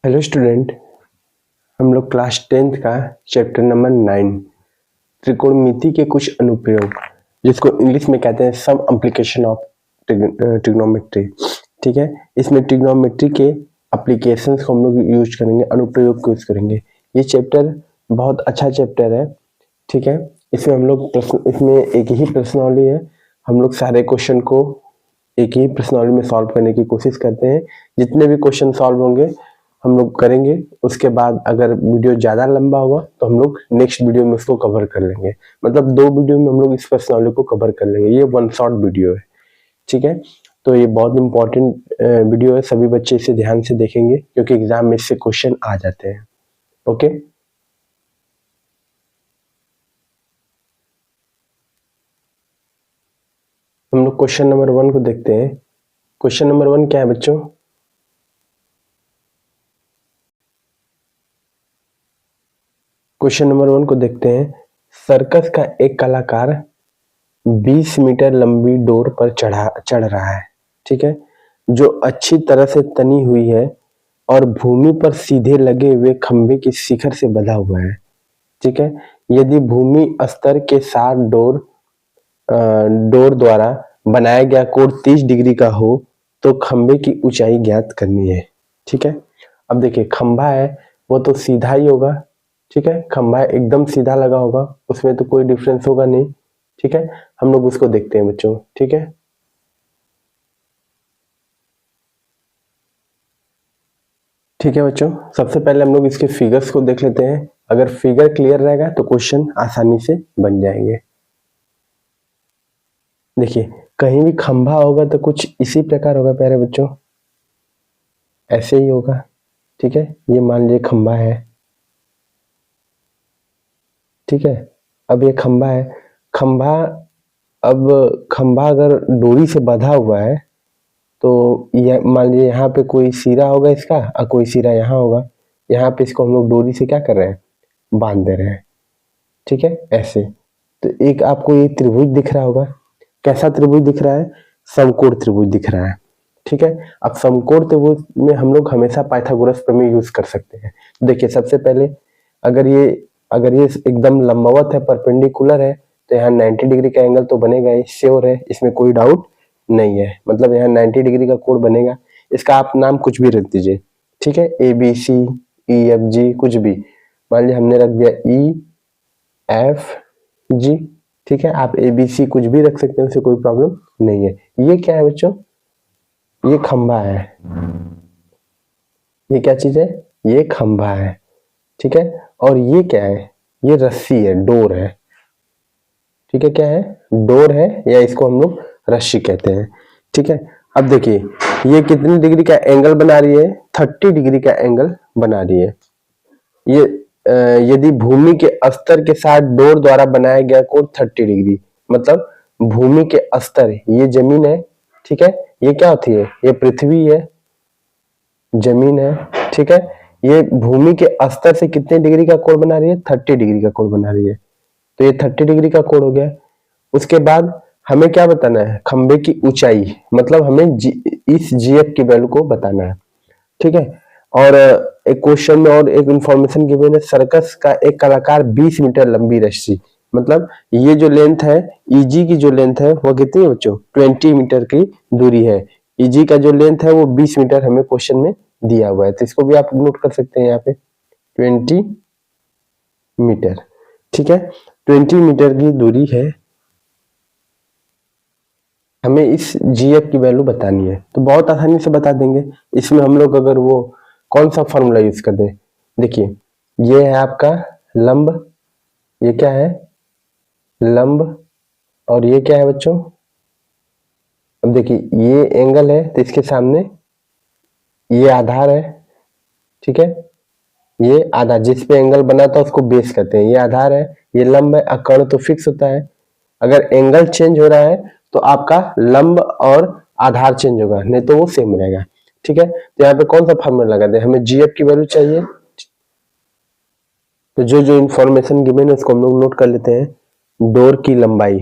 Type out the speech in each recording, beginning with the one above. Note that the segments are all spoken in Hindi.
हेलो स्टूडेंट, हम लोग क्लास 10th का चैप्टर नंबर 9 त्रिकोणमिति के कुछ अनुप्रयोग, जिसको इंग्लिश में कहते हैं सम एप्लीकेशन ऑफ ट्रिग्नोमेट्री। ठीक है, इसमें ट्रिग्नोमेट्री के एप्लीकेशंस को हम लोग यूज करेंगे, अनुप्रयोग को यूज करेंगे। ये चैप्टर बहुत अच्छा चैप्टर है। ठीक है, इसमें हम लोग इसमें एक ही प्रश्नावली है। हम लोग सारे क्वेश्चन को एक ही प्रश्नावली में सॉल्व करने की कोशिश करते हैं। जितने भी क्वेश्चन सॉल्व होंगे हम लोग करेंगे। उसके बाद अगर वीडियो ज़्यादा लंबा होगा तो हम लोग नेक्स्ट वीडियो में उसको कवर कर लेंगे। मतलब 2 वीडियो में हम लोग इस प्रश्नावली को कवर कर लेंगे। ये 1 शॉर्ट वीडियो है। ठीक है, तो ये बहुत इंपॉर्टेंट वीडियो है। सभी बच्चे इसे ध्यान से देखेंगे क्योंकि एग्जाम में इससे क्वेश्चन आ जाते हैं। ओके, हम लोग क्वेश्चन नंबर 1 को देखते हैं। क्वेश्चन नंबर 1 क्या है बच्चों? क्वेश्चन नंबर 1 को देखते हैं। सर्कस का एक कलाकार 20 मीटर लंबी डोर पर चढ़ रहा है। ठीक है, जो अच्छी तरह से तनी हुई है और भूमि पर सीधे लगे हुए खंभे की शिखर से बंधा हुआ है। ठीक है, यदि भूमि स्तर के साथ डोर द्वारा बनाया गया कोण 30 डिग्री का हो तो खंभे की ऊंचाई ज्ञात करनी है। ठीक है, अब देखिए खंभा है वो तो सीधा ही होगा। ठीक है, खंभा एकदम सीधा लगा होगा, उसमें तो कोई डिफरेंस होगा नहीं। ठीक है, हम लोग उसको देखते हैं बच्चों। ठीक है, ठीक है बच्चों, सबसे पहले हम लोग इसके फिगर्स को देख लेते हैं। अगर फिगर क्लियर रहेगा तो क्वेश्चन आसानी से बन जाएंगे। देखिए कहीं भी खंभा होगा तो कुछ इसी प्रकार होगा प्यारे बच्चों, ऐसे ही होगा। ठीक है, ये मान लीजिए खंभा है। ठीक है, अब ये खंभा है। खंभा अब खंभा अगर डोरी से बंधा हुआ है तो यह मान लीजिए यहाँ पे कोई सिरा होगा इसका और कोई सिरा यहाँ होगा। यहाँ पे इसको हम लोग डोरी से क्या कर रहे हैं, बांध दे रहे हैं। ठीक है, ऐसे। तो एक आपको ये त्रिभुज दिख रहा होगा। कैसा त्रिभुज दिख रहा है? समकोण त्रिभुज दिख रहा है। ठीक है, अब समकोण त्रिभुज में हम लोग हमेशा पाइथागोरस प्रमेय यूज कर सकते हैं। देखिए सबसे पहले अगर ये एकदम लंबवत है, परपेंडिकुलर है, तो यहाँ 90 डिग्री का एंगल तो बनेगा, ये श्योर है, इसमें कोई डाउट नहीं है। मतलब यहाँ 90 डिग्री का कोण बनेगा। इसका आप नाम कुछ भी रख दीजिए। ठीक है, A B C E F G कुछ भी। मान लीजिए हमने रख दिया ई एफ जी। ठीक है, आप ए बी सी कुछ भी रख सकते हैं, उससे कोई प्रॉब्लम नहीं है। ये क्या है बच्चों? ये खंभा है। ये क्या चीज है? ये खंभा है। ठीक है, और ये क्या है? ये रस्सी है, डोर है। ठीक है, क्या है? डोर है, या इसको हम लोग रस्सी कहते हैं। ठीक है, अब देखिए ये कितनी डिग्री का एंगल बना रही है? 30 डिग्री का एंगल बना रही है। ये यदि भूमि के स्तर के साथ डोर द्वारा बनाया गया कोण 30 डिग्री, मतलब भूमि के स्तर, ये जमीन है। ठीक है, ये क्या होती है? ये पृथ्वी है, जमीन है। ठीक है, ये भूमि के स्तर से कितने डिग्री का कोण बना रही है? 30 डिग्री का कोण बना रही है। तो ये 30 डिग्री का कोण हो गया। उसके बाद हमें क्या बताना है? खंबे की ऊंचाई, मतलब हमें इस जीएफ की वैल्यू को बताना है। ठीक है, और एक क्वेश्चन में और एक इंफॉर्मेशन गिवन है। सर्कस का एक कलाकार 20 मीटर लंबी रस्सी, मतलब ये जो लेंथ है, ईजी की जो लेंथ है वो कितनी है बच्चों? 20 मीटर की दूरी है। ईजी का जो लेंथ है वो 20 मीटर हमें क्वेश्चन में दिया हुआ है, तो इसको भी आप नोट कर सकते हैं यहाँ पे 20 मीटर। ठीक है, 20 मीटर की दूरी है, हमें इस जीएफ की वैल्यू बतानी है। तो बहुत आसानी से बता देंगे। इसमें हम लोग अगर वो कौन सा फॉर्मूला यूज कर दें, देखिए ये है आपका लंब, ये क्या है? लंब। और ये क्या है बच्चों? अब देखिए ये एंगल है तो इसके सामने ये आधार है। ठीक है, ये आधार जिस पे एंगल बना था उसको बेस कहते हैं, ये आधार है, ये लंब है। कर्ण तो फिक्स होता है। अगर एंगल चेंज हो रहा है तो आपका लंब और आधार चेंज होगा, नहीं तो वो सेम रहेगा। ठीक है, तो यहाँ पे कौन सा फॉर्मूला लगा दे? हमें जीएफ की वैल्यू चाहिए। तो जो जो इंफॉर्मेशन गिवन है उसको हम लोग नोट कर लेते हैं। डोर की लंबाई,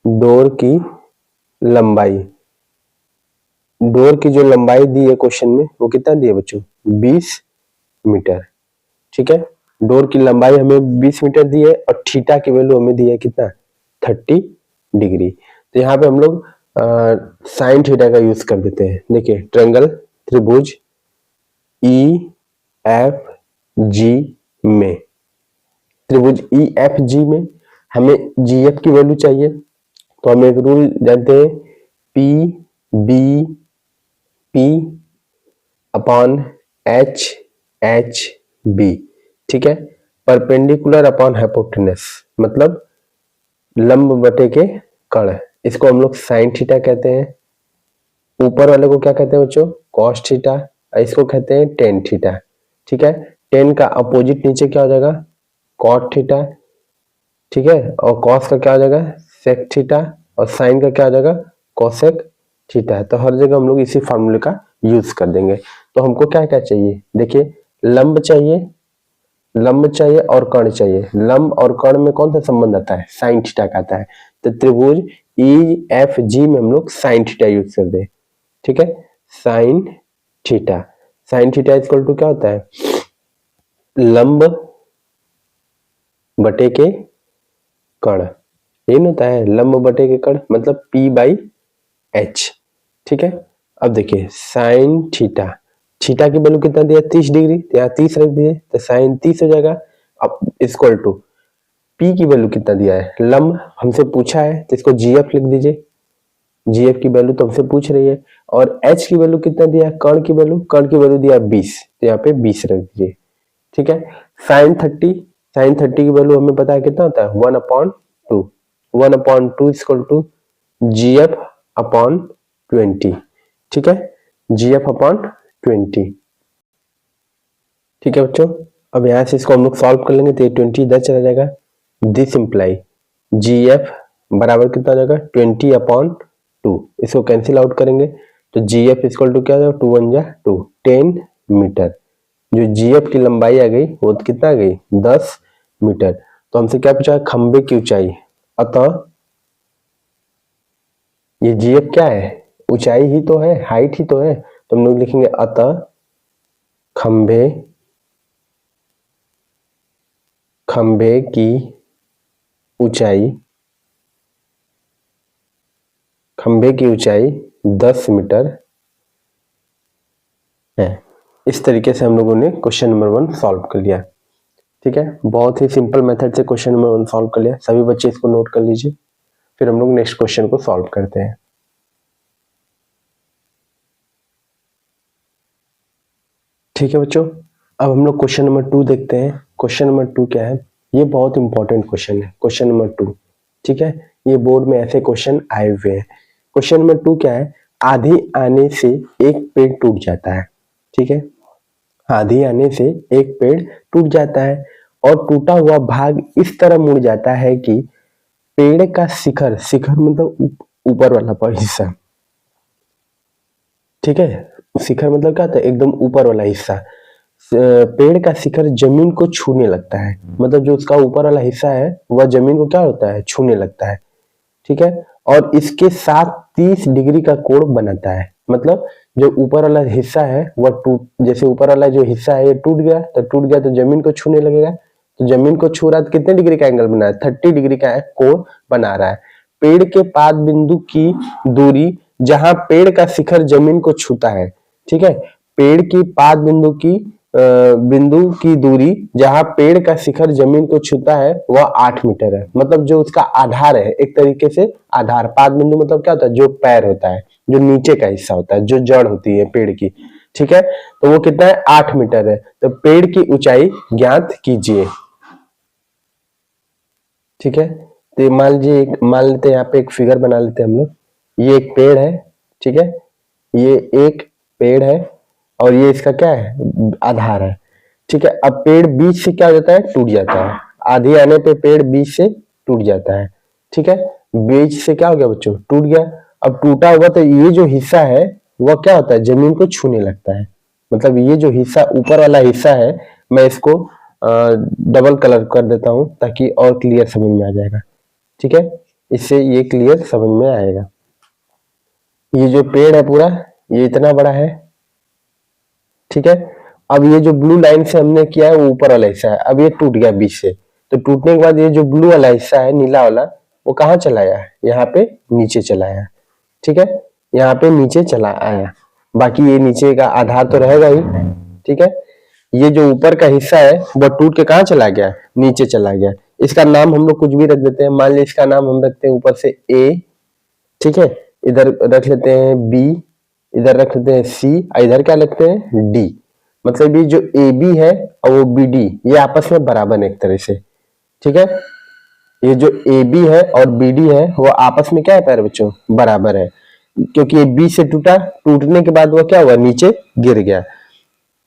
डोर की लंबाई डोर की जो लंबाई दी है क्वेश्चन में वो कितना दिया बच्चों, 20 मीटर। ठीक है, डोर की लंबाई हमें 20 मीटर दी है और थीटा की वैल्यू हमें दी है कितना, 30 डिग्री। तो यहाँ पे हम लोग साइन थीटा का यूज कर देते हैं। देखिए ट्रायंगल त्रिभुज ई एफ जी में, त्रिभुज ई एफ जी में हमें जी एफ की वैल्यू चाहिए, तो हम एक रूल जानते हैं, P B P upon H H B. ठीक है, परपेंडिकुलर अपॉन हाइपोटेनस, मतलब लंब बटे के कर्ण, इसको हम लोग साइन थीटा कहते हैं। ऊपर वाले को क्या कहते हैं बच्चों, कॉस थीटा, इसको कहते हैं टेन थीटा। ठीक है, टेन का अपोजिट नीचे क्या हो जाएगा, कॉट थीटा। ठीक है, और कॉस का क्या हो जाएगा, सेक थीटा, और साइन का क्या हो जाएगा, कोसेक थीटा। तो हर जगह हम लोग इसी फार्मूले का यूज कर देंगे। तो हमको क्या क्या चाहिए, देखिए लंब चाहिए, लंब चाहिए और कर्ण चाहिए। लंब और कर्ण में कौन सा संबंध आता है, साइन थीटा का आता है। तो त्रिभुज ई एफ जी में हम लोग साइन थीटा यूज कर दे। ठीक है, sine theta, sine theta equal to क्या होता है, लंब बटे के कर्ण, ये होता है लंब बटे के कर्ण, मतलब P बाई एच। ठीक है, अब देखिए साइन थीटा, थीटा की वैल्यू कितना दिया, 30 डिग्री, तो यहाँ 30 रख दिए तो साइन 30 हो जाएगा। अब इक्वल टू P की वैल्यू कितना दिया है, लंब हमसे पूछा है तो इसको GF लिख दीजिए, GF की वैल्यू तो हमसे पूछ रही है। और H की वैल्यू कितना दिया है, कर्ण की वैल्यू, कर्ण की वैल्यू दिया 20, तो यहाँ पे 20 रख दीजिए। ठीक है, साइन 30, साइन 30 की वैल्यू हमें पता है कितना होता है, 1/2, 1/2 इक्वल टू GF अपॉन 20। ठीक है, GF अपॉन 20। ठीक है बच्चों, अब यहाँ से इसको हम लोग सॉल्व कर लेंगे तो ये 20 इधर चला जाएगा। दिस इंप्लाई GF बराबर कितना हो जाएगा, 20/2, इसको कैंसिल आउट करेंगे तो GF इक्वल टू क्या हो जाएगा, 2 1 जा 2, 10 मीटर। जो GF की लंबाई आ गई वो कितना आ गई, 10 मीटर। तो हमसे क्या पूछा है, खंबे की ऊंचाई, अतः ये GF क्या है, ऊंचाई ही तो है, हाइट ही तो है, तो हम लोग लिखेंगे अतः खंबे की ऊंचाई, खंबे की ऊंचाई 10 मीटर है। इस तरीके से हम लोगों ने क्वेश्चन नंबर 1 सॉल्व कर लिया। ठीक है, बहुत ही सिंपल मेथड से क्वेश्चन नंबर 1 सॉल्व कर लिया। सभी बच्चे इसको नोट कर लीजिए, फिर हम लोग नेक्स्ट क्वेश्चन को सॉल्व करते हैं। ठीक है बच्चों, अब हम लोग क्वेश्चन नंबर 2 देखते हैं। क्वेश्चन नंबर 2 क्या है, ये बहुत इंपॉर्टेंट क्वेश्चन है, क्वेश्चन नंबर 2। ठीक है, ये बोर्ड में ऐसे क्वेश्चन आए हुए हैं। क्वेश्चन नंबर 2 क्या है, आंधी आने से एक पेड़ टूट जाता है। ठीक है, आंधी आने से एक पेड़ टूट जाता है और टूटा हुआ भाग इस तरह मुड़ जाता है कि पेड़ का शिखर, शिखर मतलब ऊपर वाला हिस्सा, ठीक है, शिखर मतलब क्या होता है, एकदम ऊपर वाला हिस्सा, पेड़ का शिखर जमीन को छूने लगता है। मतलब जो उसका ऊपर वाला हिस्सा है वह जमीन को क्या होता है, छूने लगता है। ठीक है, और इसके साथ 30 डिग्री का कोण बनाता है। मतलब जो ऊपर वाला हिस्सा है वह टूट, जैसे ऊपर वाला जो हिस्सा है ये टूट गया तो जमीन को छूने लगेगा, तो जमीन को छू रहा है तो कितने डिग्री का एंगल बना है, 30 डिग्री का कोण बना रहा है। पेड़ के पाद बिंदु की दूरी जहां पेड़ का शिखर जमीन को छूता है, ठीक है, पेड़ की पाद बिंदु की दूरी जहां पेड़ का शिखर जमीन को छूता है वह 8 मीटर है। मतलब जो उसका आधार है, एक तरीके से आधार, पाद बिंदु मतलब क्या होता है, जो पैर होता है, जो नीचे का हिस्सा होता है, जो जड़ होती है पेड़ की। ठीक है, तो वो कितना है, 8 मीटर है। तो पेड़ की ऊंचाई ज्ञात कीजिए। ठीक है, तो मान लेते हैं यहाँ पे एक फिगर बना लेते हैं हम लोग। ये एक पेड़ है, ठीक है, ये एक पेड़ है और ये इसका क्या है, आधार है। ठीक है, अब पेड़ बीच से क्या हो जाता है, टूट जाता है। आधी आने पे पेड़ बीच से टूट जाता है। ठीक है, बीच से क्या हो गया बच्चों, टूट गया। अब टूटा हुआ तो ये जो हिस्सा है वह क्या होता है, जमीन को छूने लगता है। मतलब ये जो हिस्सा ऊपर वाला हिस्सा है, मैं इसको डबल कलर कर देता हूं ताकि और क्लियर समझ में आ जाएगा। ठीक है, इससे ये क्लियर समझ में आएगा। ये जो पेड़ है पूरा, ये इतना बड़ा है, ठीक है। अब ये जो ब्लू लाइन से हमने किया है वो ऊपर वाला हिस्सा है, अब ये टूट गया बीच से, तो टूटने के बाद ये जो ब्लू वाला हिस्सा है नीला वाला, वो कहाँ चला आया, यहाँ पे नीचे चला आया, ठीक है, यहाँ पे नीचे चला आया। बाकी ये नीचे का आधार तो रहेगा ही, ठीक है। ये जो ऊपर का हिस्सा है वो टूट के कहाँ चला गया, नीचे चला गया। इसका नाम हम लोग कुछ भी रख देते हैं, मान लीजिए इसका नाम हम रखते हैं ऊपर से ए, ठीक है, इधर रख लेते हैं बी, इधर रख लेते हैं सी, इधर क्या रखते हैं डी। मतलब ये जो ए बी है और वो बी डी ये आपस में बराबर है एक तरह से, ठीक है। ये जो ए बी है और बी डी है वो आपस में क्या है प्यारे बच्चों, बराबर है, क्योंकि ये बी से टूटा, टूटने के बाद वो क्या हुआ, नीचे गिर गया,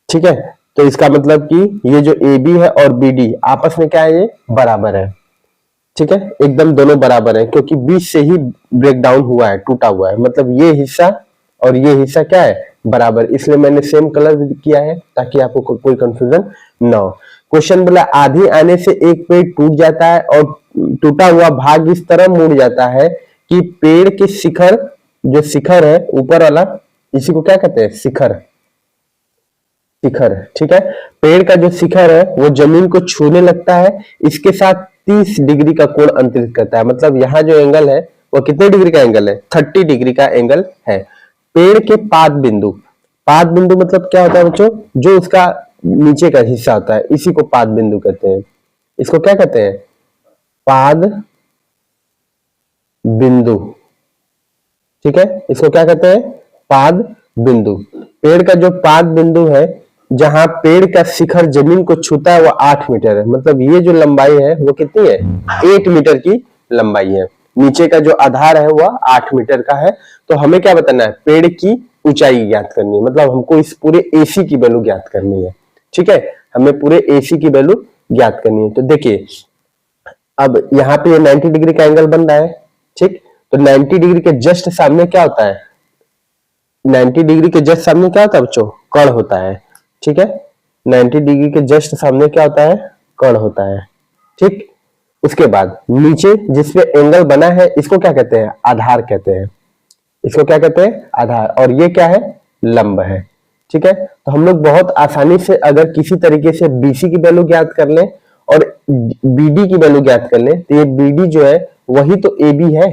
ठीक है। तो इसका मतलब कि ये जो ए बी है और बी डी आपस में क्या है, ये बराबर है, ठीक है, एकदम दोनों बराबर है, क्योंकि बीच से ही ब्रेक डाउन हुआ है, टूटा हुआ है, मतलब ये हिस्सा और ये हिस्सा क्या है, बराबर। इसलिए मैंने सेम कलर किया है ताकि आपको कोई कंफ्यूजन ना हो। क्वेश्चन बोला आधी आने से एक पेड़ टूट जाता है और टूटा हुआ भाग इस तरह मुड़ जाता है कि पेड़ के शिखर, जो शिखर है ऊपर वाला, इसी को क्या कहते हैं, शिखर, शिखर, ठीक है। पेड़ का जो शिखर है वो जमीन को छूने लगता है, इसके साथ 30 डिग्री का कोण अंतरित करता है। मतलब यहाँ जो एंगल है वो कितने डिग्री का एंगल है, 30 डिग्री का एंगल है। पेड़ के पाद बिंदु, पाद बिंदु मतलब क्या होता है बच्चों, जो उसका नीचे का हिस्सा होता है, इसी को पाद बिंदु कहते हैं। इसको क्या कहते हैं, पाद बिंदु, ठीक है, इसको क्या कहते हैं, पाद बिंदु। पेड़ का जो पाद बिंदु है, जहां पेड़ का शिखर जमीन को छूता है, वो 8 मीटर है। मतलब ये जो लंबाई है वो कितनी है, 8 मीटर की लंबाई है। नीचे का जो आधार है वह 8 मीटर का है। तो हमें क्या बताना है, पेड़ की ऊंचाई ज्ञात करनी है, मतलब हमको इस पूरे एसी की वैल्यू ज्ञात करनी है, ठीक है, हमें पूरे एसी की वैल्यू ज्ञात करनी है। तो देखिए अब यहाँ पे 90 डिग्री का एंगल बन रहा है, ठीक, तो 90 डिग्री के जस्ट सामने क्या होता है, 90 डिग्री के जस्ट सामने क्या होता है बच्चों, कर्ण होता है, ठीक है। 90 डिग्री के जस्ट सामने क्या होता है, कर्ण होता है, ठीक। उसके बाद नीचे जिसपे एंगल बना है इसको क्या कहते हैं, आधार कहते हैं, इसको क्या कहते हैं, आधार। और ये क्या है, लंब है, ठीक है। तो हम लोग बहुत आसानी से अगर किसी तरीके से बीसी की वैल्यू ज्ञात कर लें और बीडी की वैल्यू ज्ञात कर लें, तो ये बीडी जो है वही तो ए बी है,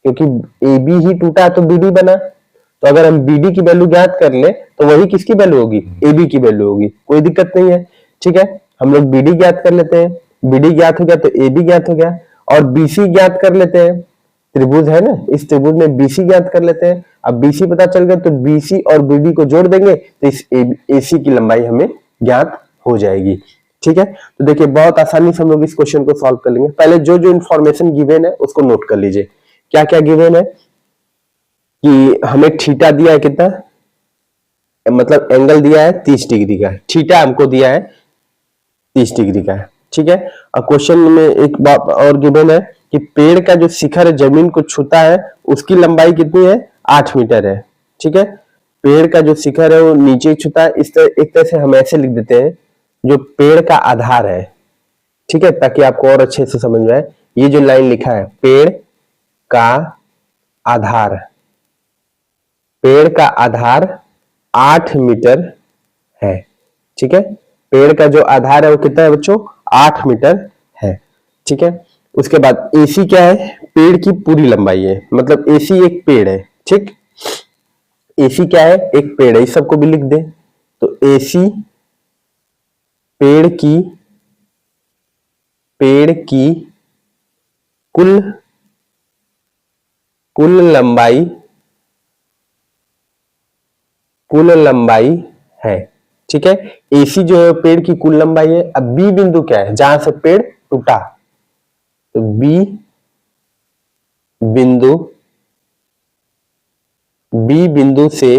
क्योंकि ए बी ही टूटा तो बीडी बना। तो अगर हम बीडी की वैल्यू ज्ञात कर ले तो वही किसकी वैल्यू होगी, ए बी की वैल्यू होगी, कोई दिक्कत नहीं है, ठीक है। हम लोग बीडी ज्ञात कर लेते हैं, बीडी ज्ञात हो गया तो ए बी ज्ञात हो गया, और बीसी ज्ञात कर लेते हैं, त्रिभुज है ना, इस त्रिभुज में बीसी ज्ञात कर लेते हैं। अब बीसी पता चल गया तो बीसी और बीडी को जोड़ देंगे तो इस एसी की लंबाई हमें ज्ञात हो जाएगी, ठीक है। तो देखिए बहुत आसानी से हम लोग इस क्वेश्चन को सॉल्व कर लेंगे। पहले जो जो इन्फॉर्मेशन गिवन है उसको नोट कर लीजिए। क्या क्या गिवन है, कि हमें थीटा दिया है कितना, मतलब एंगल दिया है 30 डिग्री का, थीटा हमको दिया है 30 डिग्री का, ठीक है। और क्वेश्चन में एक बात और गिवन है कि पेड़ का जो शिखर जमीन को छूता है उसकी लंबाई कितनी है, 8 मीटर है, ठीक है। पेड़ का जो शिखर है वो नीचे छूता है, इस तरह एक तरह से हम ऐसे लिख देते हैं, जो पेड़ का आधार है, ठीक है, ताकि आपको और अच्छे से समझ में आए। ये जो लाइन लिखा है, पेड़ का आधार, पेड़ का आधार 8 मीटर है, ठीक है। पेड़ का जो आधार है वो कितना है बच्चों, 8 मीटर है, ठीक है। उसके बाद एसी क्या है, पेड़ की पूरी लंबाई है, मतलब एसी एक पेड़ है, ठीक। एसी क्या है, एक पेड़ है, इस सबको भी लिख दे। तो एसी पेड़ की कुल लंबाई, कुल लंबाई है, ठीक है। एसी जो है पेड़ की कुल लंबाई है। अब बी बिंदु क्या है, जहां से पेड़ टूटा, तो बी बिंदु, बी बिंदु से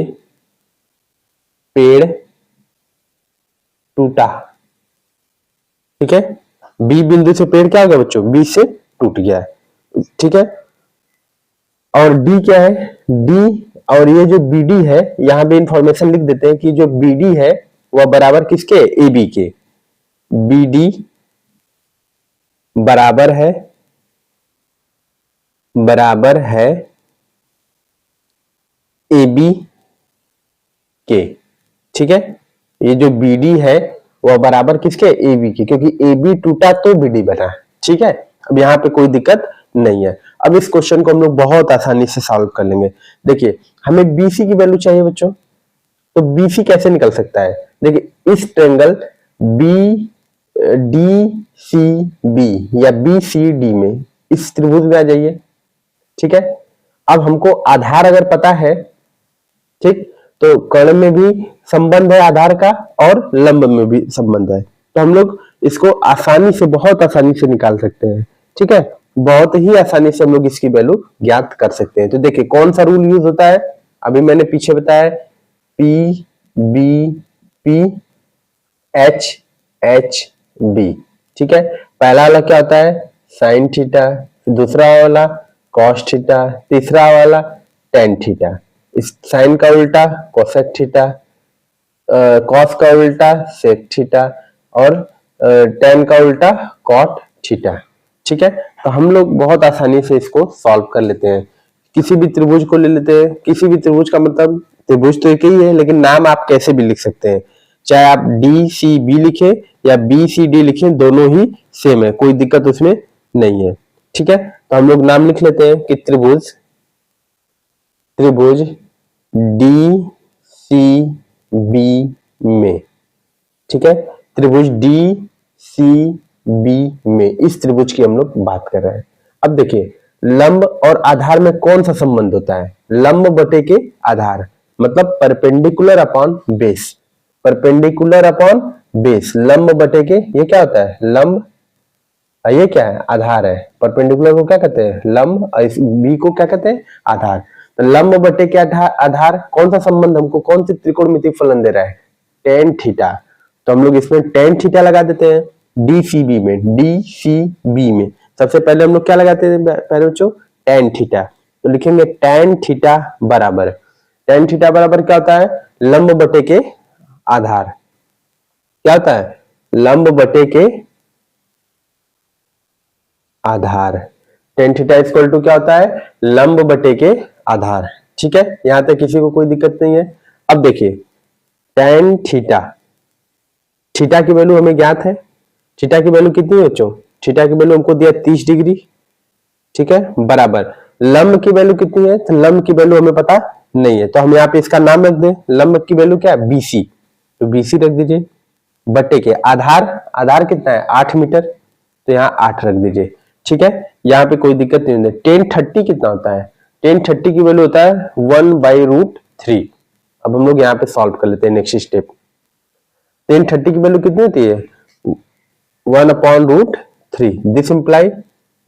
पेड़ टूटा, ठीक है। बी बिंदु से पेड़ क्या हो गया बच्चों, बी से टूट गया, ठीक है। और डी क्या है, डी और ये जो बीडी है, यहां पे इंफॉर्मेशन लिख देते हैं कि जो बीडी है वह बराबर किसके, ए बी के। बीडी बराबर है ए बी के। ठीक है, ये जो बी डी है वो बराबर किसके, ए बी के, क्योंकि ए बी टूटा तो बी डी बना। ठीक है, अब यहाँ पे कोई दिक्कत नहीं है। अब इस क्वेश्चन को हम लोग बहुत आसानी से सॉल्व कर लेंगे। देखिए हमें बीसी की वैल्यू चाहिए बच्चों, तो बीसी कैसे निकल सकता है। देखिए इस triangle B D C B या बी सी डी में इस त्रिभुज में आ जाइए। ठीक है, अब हमको आधार अगर पता है, ठीक, तो कर्ण में भी संबंध है आधार का और लंब में भी संबंध है, तो हम लोग इसको आसानी से, बहुत आसानी से निकाल सकते हैं। ठीक है, बहुत ही आसानी से हम लोग इसकी वैल्यू ज्ञात कर सकते हैं। तो देखिए कौन सा रूल यूज होता है, अभी मैंने पीछे बताया, P B P H H B. ठीक है, पहला वाला क्या होता है, साइन थीटा, दूसरा वाला कॉस थीटा, तीसरा वाला टेन थीटा, इस साइन का उल्टा कोसेक थीटा, कॉस का उल्टा सेक थीटा और टेन का उल्टा कॉट थीटा। ठीक है, तो हम लोग बहुत आसानी से इसको सॉल्व कर लेते हैं। किसी भी त्रिभुज को ले लेते हैं, किसी भी त्रिभुज का मतलब त्रिभुज तो एक ही है, लेकिन नाम आप कैसे भी लिख सकते हैं, चाहे आप डी सी बी लिखे या बी सी डी लिखे, दोनों ही सेम है, कोई दिक्कत उसमें नहीं है। ठीक है, तो हम लोग नाम लिख लेते हैं कि त्रिभुज डी सी बी में। ठीक है, त्रिभुज डी सी बी में, इस त्रिभुज की हम लोग बात कर रहे हैं। अब देखिए लंब और आधार में कौन सा संबंध होता है, लंब बटे के आधार, मतलब perpendicular upon base, perpendicular upon base, लंब बटे के, ये क्या होता है लंब, ये क्या है आधार है, परपेंडिकुलर को क्या कहते हैं लंब, इस बी को क्या कहते हैं आधार। तो लंब बटे के आधार कौन सा संबंध हमको, कौन सी त्रिकोणमितीय फलन दे रहा है, टेन थीटा, तो हम लोग इसमें टेन थीटा लगा देते हैं डीसीबी में, डीसीबी में सबसे पहले हम लोग क्या लगाते हैं पहले बच्चों, टेन थीटा, तो लिखेंगे टेन थीटा बराबर, टेन थीटा बराबर क्या होता है, लंब बटे के आधार, क्या होता है लंब बटे के आधार, टेन थीटा इक्वल टू क्या होता है, लंब बटे के आधार। ठीक है, यहां तक किसी को कोई दिक्कत नहीं है। अब देखिए टेन थीटा, थीटा की वैल्यू हमें ज्ञात है, थीटा की वैल्यू कितनी है बच्चों, थीटा की वैल्यू हमको दिया 30 डिग्री। ठीक है, बराबर लंब की वैल्यू कितनी है, तो लंब की वैल्यू हमें पता नहीं है, तो हम यहाँ पे इसका नाम रख दें, लंब की वैल्यू क्या है बीसी, तो बीसी रख दीजिए, बटे के आधार, आधार कितना है 8 मीटर, तो यहाँ 8 रख दीजिए। ठीक है, यहाँ पे कोई दिक्कत नहीं है। टेन 30 कितना होता है, टेन 30 की वैल्यू होता है 1/√3। अब हम लोग यहाँ पे सॉल्व कर लेते हैं नेक्स्ट स्टेप, टेन 30 की वैल्यू कितनी होती है 1/√3, this imply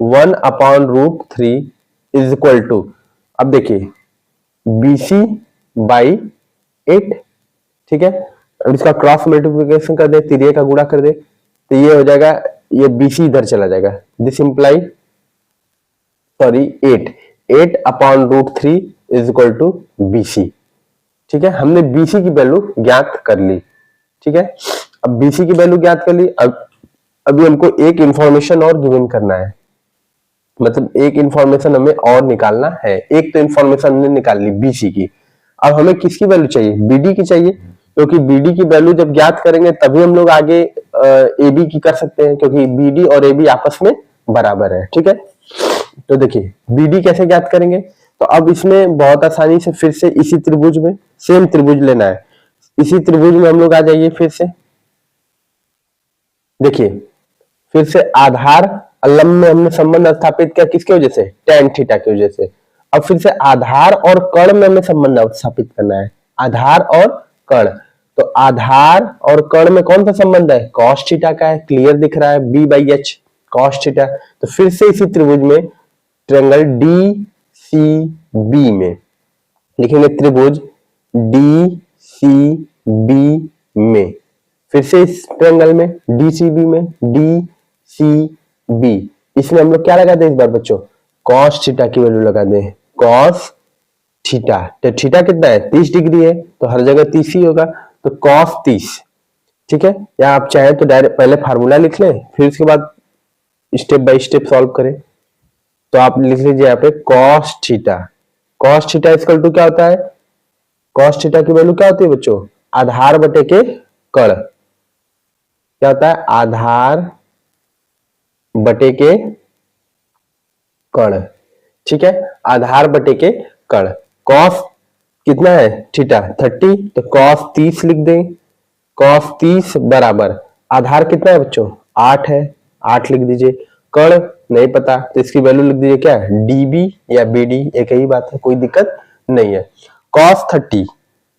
1/√3 is equal to, अब देखिए BC बाई 8। ठीक है, अब इसका क्रॉस मल्टीप्लिकेशन कर दे, तिरिये का गुणा कर दे, तो ये हो जाएगा, ये BC इधर चला जाएगा, this imply sorry 8/√3 is equal to BC। ठीक है, हमने BC की वैल्यू ज्ञात कर ली। ठीक है, अब BC की वैल्यू ज्ञात कर ली, अब अभी हमको एक इंफॉर्मेशन और गिवन करना है, मतलब एक इंफॉर्मेशन हमें और निकालना है। एक तो इंफॉर्मेशन हमने निकाल ली BC की, अब हमें किसकी वैल्यू चाहिए, BD की चाहिए, क्योंकि BD की वैल्यू जब ज्ञात करेंगे तभी हम लोग आगे AB की कर सकते हैं, क्योंकि BD और AB आपस में बराबर है। ठीक है, तो देखिए BD कैसे ज्ञात करेंगे, तो अब इसमें बहुत आसानी से फिर से इसी त्रिभुज में, सेम त्रिभुज लेना है, इसी त्रिभुज में हम लोग आ जाइए फिर से। देखिए फिर से आधार लंब में हमने संबंध स्थापित किया, किसके वजह से, टेन थीटा की वजह से। अब फिर से आधार और कर्ण में हमें संबंध स्थापित करना है, आधार और कर्ण, तो आधार और कर्ण में कौन सा संबंध है, कॉस थीटा का है, क्लियर दिख रहा है B/H कॉस थीटा। तो फिर से इसी त्रिभुज में ट्रायंगल DCB में लिखेंगे त्रिभुज DCB में, फिर से इस ट्रायंगल में DCB में, DCB, इसमें हम लोग क्या लगा दें इस बार बच्चों, कॉस थीटा की वैल्यू लगा दें, कॉस थीटा, तो थीटा कितना है 30 डिग्री है, तो हर जगह 30 ही होगा, तो कॉस 30। ठीक है, या आप चाहे तो डायरेक्ट पहले फार्मूला लिख लें, फिर उसके बाद स्टेप बाय स्टेप सॉल्व करें। तो आप लिख लीजिए यहाँ पे cos theta, cos theta equal to क्या होता है, कॉस थीटा की वैल्यू क्या होती है बच्चों, आधार बटे के कण, क्या होता है, आधार बटे के कण, ठीक है, आधार बटे के कण। कॉस कितना है थीटा 30, तो कॉस 30 लिख दें, कॉस 30 बराबर आधार कितना है बच्चों 8 है, 8 लिख दीजिए, कण नहीं पता तो इसकी वैल्यू लिख दीजिए क्या है, डीबी या बीडी, एक ही बात है, कोई दिक्कत नहीं है। कॉस 30,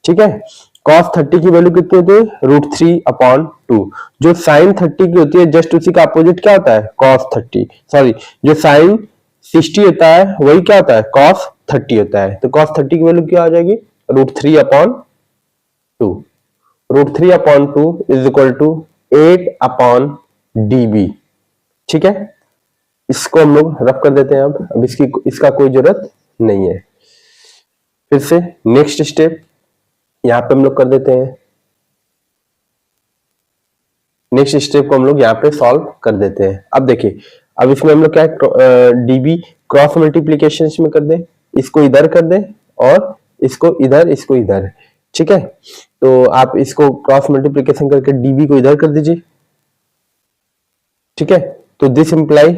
ठीक है, कॉस 30 की वैल्यू कितनी होती है, √3/2। जो साइन 30 की होती है जस्ट उसी का अपोजिट क्या होता है, कॉस 30, सॉरी जो साइन 60 होता है वही क्या होता है, कॉस 30 होता है। तो कॉस 30 की वैल्यू क्या आ जाएगी, √3/2, √3/2 इज इक्वल टू 8/db, ठीक है। इसको हम लोग रब कर देते हैं, अब इसका कोई जरूरत नहीं है। फिर से नेक्स्ट स्टेप यहां पे हम लोग कर देते हैं, नेक्स्ट स्टेप को हम लोग यहाँ पे सॉल्व कर देते हैं। अब देखिए, अब इसमें हम लोग क्या डीबी क्रॉस मल्टीप्लीकेशन में कर दें, इसको इधर कर दें और इसको इधर, ठीक है। तो आप इसको क्रॉस मल्टीप्लीकेशन करके डीबी को इधर कर दीजिए, ठीक है। तो this imply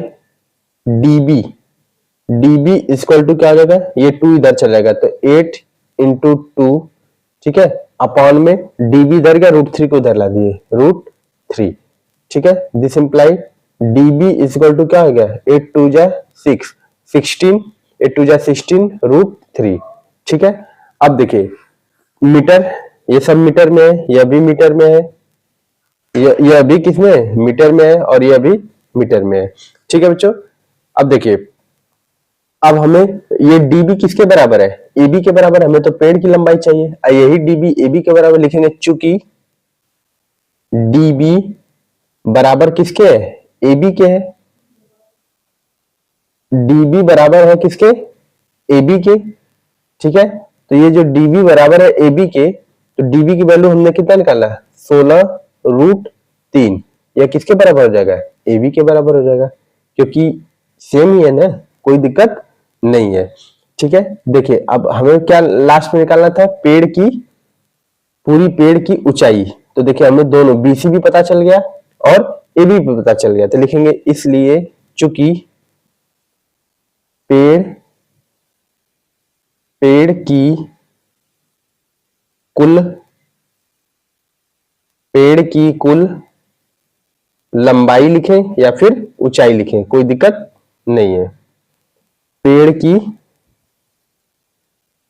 DB equal to क्या आ जाएगा, ये 2 इधर चलेगा तो 8 × 2, ठीक है, अपॉन में डीबी इधर गया, √3 को इधर ला दिए, √3, ठीक है। This imply DB equal to क्या हो गया, 8 × 2 = 6, 16, 8 × 2 = 16 √3, ठीक है। अब देखिए मीटर, ये सब मीटर में है, यह भी मीटर में है, यह भी किसमें है, मीटर में है, और यह भी मीटर में है, ठीक है बच्चों। अब देखिए, अब हमें ये डीबी किसके बराबर है, एबी के बराबर, हमें तो पेड़ की लंबाई चाहिए, यही डीबी एबी के बराबर लिखेंगे, चूंकि डीबी बराबर किसके है, एबी के है, डीबी बराबर है किसके, एबी के, ठीक है। तो ये जो डीबी बराबर है एबी के, तो डीबी की वैल्यू हमने कितना निकाला, 16√3, यह किसके बराबर हो जाएगा, एबी के बराबर हो जाएगा, क्योंकि सेम ही है ना, कोई दिक्कत नहीं है, ठीक है। देखिए अब हमें क्या लास्ट में निकालना था, पेड़ की, पूरी पेड़ की ऊंचाई। तो देखिए हमें दोनों बीसी भी पता चल गया और एबी भी पता चल गया, तो लिखेंगे इसलिए चूंकि पेड़ की कुल लंबाई लिखें या फिर ऊंचाई लिखें, कोई दिक्कत नहीं है। पेड़ की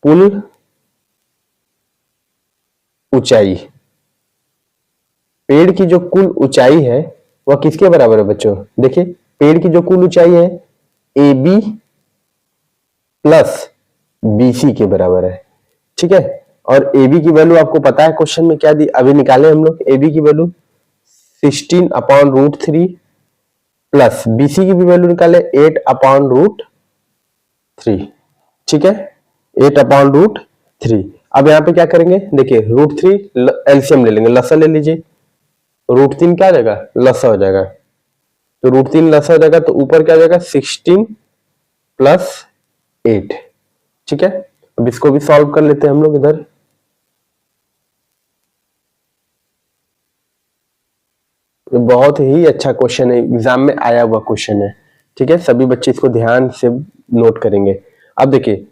कुल ऊंचाई, पेड़ की जो कुल ऊंचाई है वह किसके बराबर है बच्चों, देखिए पेड़ की जो कुल ऊंचाई है AB प्लस BC के बराबर है, ठीक है। और AB की वैल्यू आपको पता है क्वेश्चन में क्या दी, अभी निकाले हम लोग, AB की वैल्यू 16/√3 प्लस BC की भी वैल्यू निकाले 8/√3, ठीक है, 8/√3। अब यहाँ पे क्या करेंगे, देखिए √3 एलसीएम ले लेंगे, लसा ले लीजिए, √3 क्या आ जाएगा, लसा हो जाएगा, तो √3 लसा हो जाएगा, तो ऊपर क्या आ जाएगा 16 + 8, ठीक है। अब इसको भी सॉल्व कर लेते हैं हम लोग इधर, बहुत ही अच्छा क्वेश्चन है, एग्जाम में आया हुआ क्वेश्चन है, ठीक है, सभी बच्चे इसको ध्यान से नोट करेंगे। अब देखिए,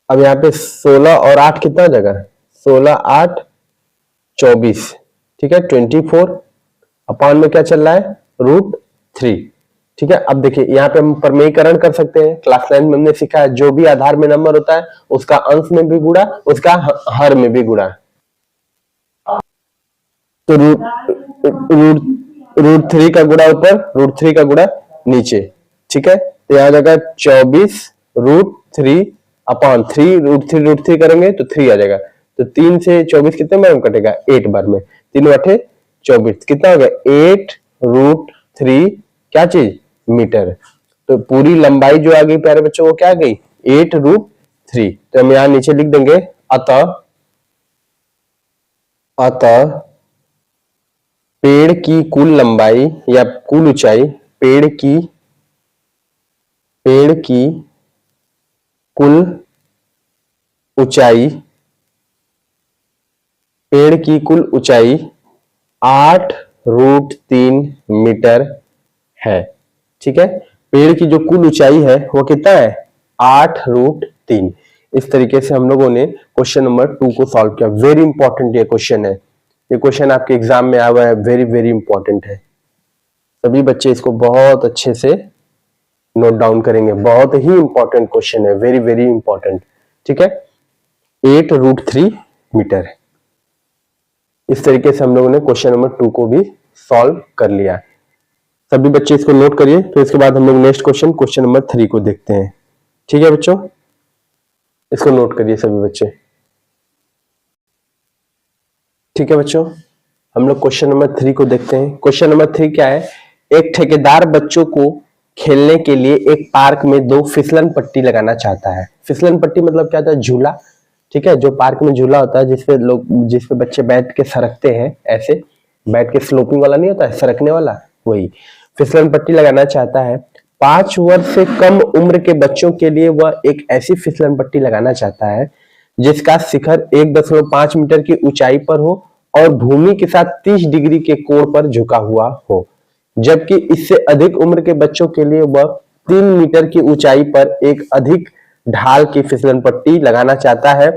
अब यहाँ पे 16 और 8 कितना हो जाएगा, 16 8 24, ठीक है, 24 अपॉन में क्या चल रहा है, √3, ठीक है। अब देखिए यहाँ पे हम प्रमेयीकरण कर सकते हैं, क्लास 9 में हमने सीखा है, जो भी आधार में नंबर होता है उसका अंश में भी गुणा, उसका हर में भी गुणा, तो √3 का गुणा ऊपर, √3 का गुणा नीचे, ठीक है। तो यहाँ जाएगा 24 √3 अपॉन 3, √3 करेंगे तो 3 आ जाएगा, तो 3 से 24 कितने बार में कटेगा, 8 बार में, 3 8 24, कितना हो गया 8√3 क्या चीज, मीटर। तो पूरी लंबाई जो आ गई प्यारे बच्चों वो क्या आ गई, 8√3। तो हम यहाँ नीचे लिख देंगे, अतः पेड़ की कुल लंबाई या कुल ऊंचाई, पेड़ की कुल ऊंचाई, पेड़ की कुल ऊंचाई 8√3 मीटर है। ठीक है, पेड़ की जो कुल ऊंचाई है वो कितना है, 8√3। इस तरीके से हम लोगों ने क्वेश्चन नंबर 2 को सॉल्व किया। वेरी इंपॉर्टेंट ये क्वेश्चन है, ये क्वेश्चन आपके एग्जाम में आया हुआ है, वेरी वेरी इंपॉर्टेंट है। सभी बच्चे इसको बहुत अच्छे से नोट डाउन करेंगे, बहुत ही इंपॉर्टेंट क्वेश्चन है, वेरी वेरी इंपॉर्टेंट। ठीक है, 8√3 मीटर। इस तरीके से हम लोगों ने क्वेश्चन नंबर 2 को भी सॉल्व कर लिया। सभी बच्चे इसको नोट करिए, तो इसके बाद हम लोग नेक्स्ट क्वेश्चन नंबर 3 को देखते हैं। ठीक है बच्चों, इसको नोट करिए सभी बच्चे। ठीक है बच्चों, हम लोग क्वेश्चन नंबर 3 को देखते हैं। क्वेश्चन नंबर 3 क्या है, एक ठेकेदार बच्चों को खेलने के लिए एक पार्क में 2 फिसलन पट्टी लगाना चाहता है। फिसलन पट्टी मतलब क्या होता है, झूला। ठीक है, जो पार्क में झूला होता है जिसपे बच्चे बैठ के सरकते हैं, ऐसे बैठ के स्लोपिंग वाला नहीं होता है, सरकने वाला, वही फिसलन पट्टी लगाना चाहता है। 5 वर्ष से कम उम्र के बच्चों के लिए वह एक ऐसी फिसलन पट्टी लगाना चाहता है जिसका शिखर 1.5 मीटर की ऊंचाई पर हो और भूमि के साथ 30 डिग्री के कोण पर झुका हुआ हो, जबकि इससे अधिक उम्र के बच्चों के लिए वह 3 मीटर की ऊंचाई पर एक अधिक ढाल की फिसलन पट्टी लगाना चाहता है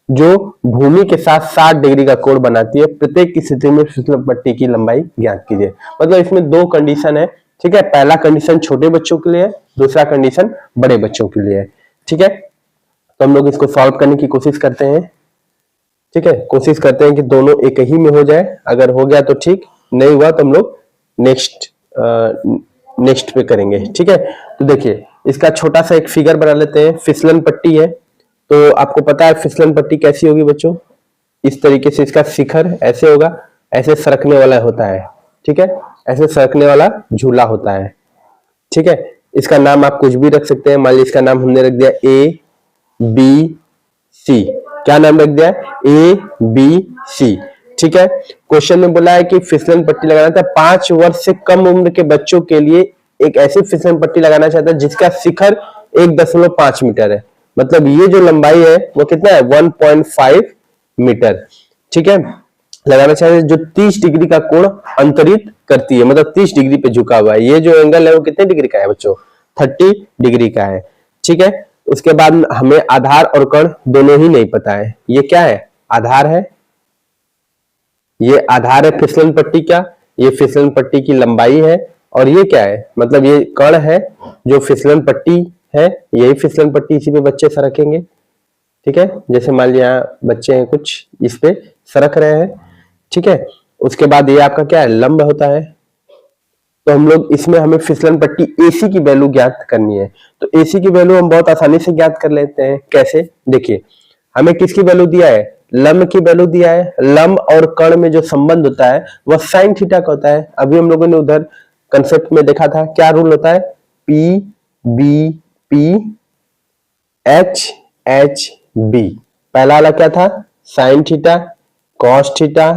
जो भूमि के साथ 60 डिग्री का कोण बनाती है। प्रत्येक की स्थिति में फिसलन पट्टी की लंबाई ज्ञात कीजिए। मतलब इसमें 2 कंडीशन है। ठीक है, पहला कंडीशन छोटे बच्चों के लिए है, दूसरा कंडीशन बड़े बच्चों के लिए है। ठीक है, तो हम लोग इसको सॉल्व करने की कोशिश करते हैं। ठीक है, कोशिश करते हैं कि दोनों एक ही में हो जाए। अगर हो गया तो ठीक, नहीं हुआ तो हम लोग नेक्स्ट पे करेंगे। ठीक है, तो देखिए इसका छोटा सा एक फिगर बना लेते हैं। फिसलन पट्टी है, तो आपको पता है फिसलन पट्टी कैसी होगी बच्चों, इस तरीके से इसका शिखर ऐसे होगा, ऐसे सरकने वाला होता है। ठीक है, ऐसे सरकने वाला झूला होता है। ठीक है, इसका नाम आप कुछ भी रख सकते हैं। मान लीजिए इसका नाम हमने रख दिया ABC। क्या नाम रख दिया, ABC। ठीक है, क्वेश्चन में बोला है कि फिसलन पट्टी लगाना था 5 वर्ष से कम उम्र के बच्चों के लिए एक ऐसी फिसलन पट्टी लगाना चाहता है जिसका शिखर 1.5 मीटर है। मतलब ये जो लंबाई है वो कितना है, 1.5 मीटर। ठीक है, लगाना चाहते हैं जो 30 डिग्री का कोण अंतरित करती है, मतलब 30 डिग्री पे झुका हुआ है। ये जो एंगल है वो कितने डिग्री का है बच्चों, 30 डिग्री का है। ठीक है, उसके बाद हमें आधार और कर्ण दोनों ही नहीं पता है। ये क्या है, आधार है, ये आधार है फिसलन पट्टी का, ये फिसलन पट्टी की लंबाई है, और ये क्या है, मतलब ये कर्ण है जो फिसलन पट्टी है, यही फिसलन पट्टी, इसी पे बच्चे सरकेंगे। ठीक है, जैसे मान लिया बच्चे हैं कुछ इस पे सरक रहे हैं। ठीक है, उसके बाद ये आपका क्या है, लंब होता है। तो हम लोग इसमें हमें फिसलन पट्टी AC की वैल्यू ज्ञात करनी है। तो AC की वैल्यू हम बहुत आसानी से ज्ञात कर लेते हैं। कैसे, देखिए हमें किसकी वैल्यू दिया है, लंब की वैल्यू दिया है। लंब और कर्ण में जो संबंध होता है वह साइन थीटा का होता है। अभी हम लोगों ने उधर कंसेप्ट में देखा था, क्या रूल होता है, PBP HHB। पहला वाला क्या था, sine theta, cos theta,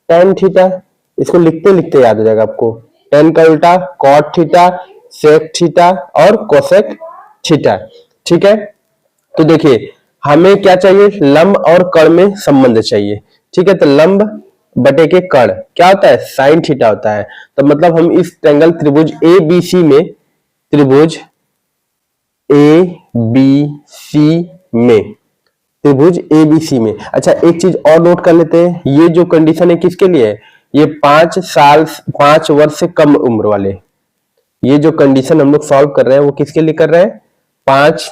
tan theta. इसको लिखते लिखते याद हो जाएगा आपको। टेन का उल्टा कॉट थीटा, सेक थीटा और कोसेक थीटा। ठीक है, तो देखिए हमें क्या चाहिए, लंब और कर्ण में संबंध चाहिए। ठीक है, तो लंब बटे के कर्ण क्या होता है, साइन थीटा होता है। तो मतलब हम इस ट्रायंगल त्रिभुज ABC में, त्रिभुज ABC में, अच्छा एक चीज और नोट कर लेते हैं, ये जो कंडीशन है किसके लिए है, ये 5 वर्ष से कम उम्र वाले, ये जो कंडीशन हम लोग सॉल्व कर रहे हैं वो किसके लिए कर रहे हैं, 5